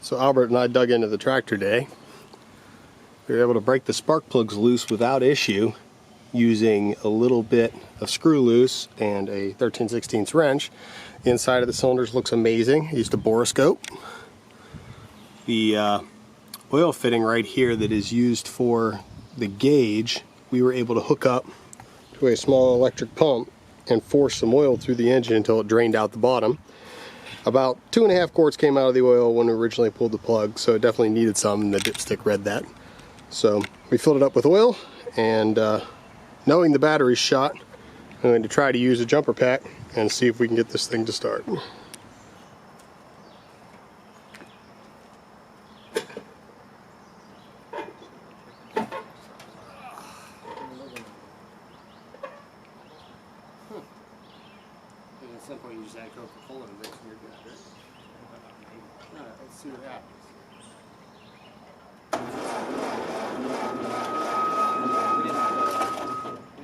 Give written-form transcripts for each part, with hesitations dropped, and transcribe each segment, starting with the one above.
So Albert and I dug into the tractor today. We were able to break the spark plugs loose without issue using a little bit of screw loose and a 13/16 wrench. The inside of the cylinders looks amazing. I used a borescope. The oil fitting right here that is used for the gauge, we were able to hook up to a small electric pump and force some oil through the engine until it drained out the bottom. About 2.5 quarts came out of the oil when we originally pulled the plug, so it definitely needed some, and the dipstick read that. So we filled it up with oil, and knowing the battery's shot, I'm going to try to use a jumper pack and see if we can get this thing to start. At some point you just add Coca-Cola and mix and you're good, right? Alright, let's see what happens. We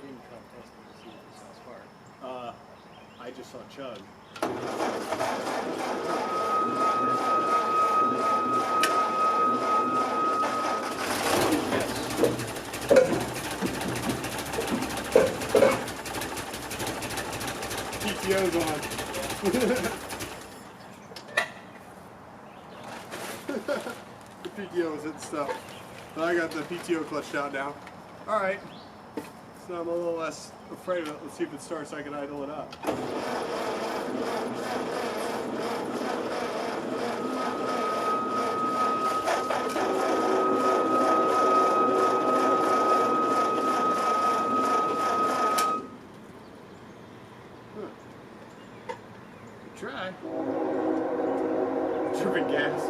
didn't try testing to see if we saw spark. I just saw chug. PTO's on. The PTO was hitting stuff. But I got the PTO clutched out now. Alright. So I'm a little less afraid of it. Let's see if it starts so I can idle it up. Try. Dripping gas.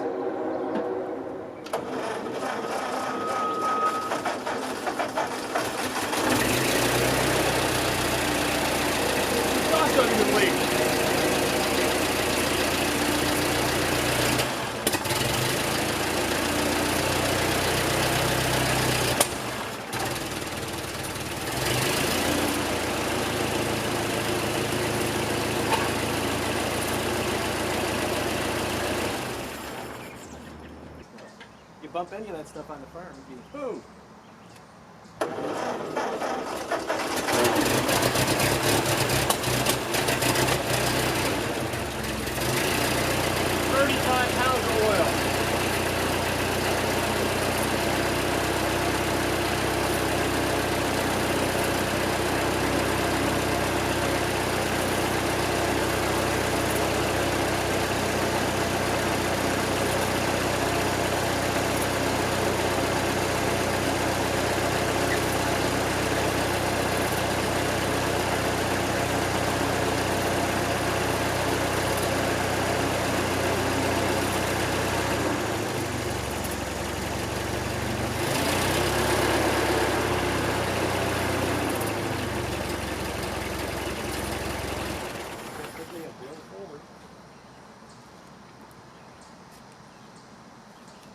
Gosh, don't even leak. You bump any of that stuff on the farm, Boom.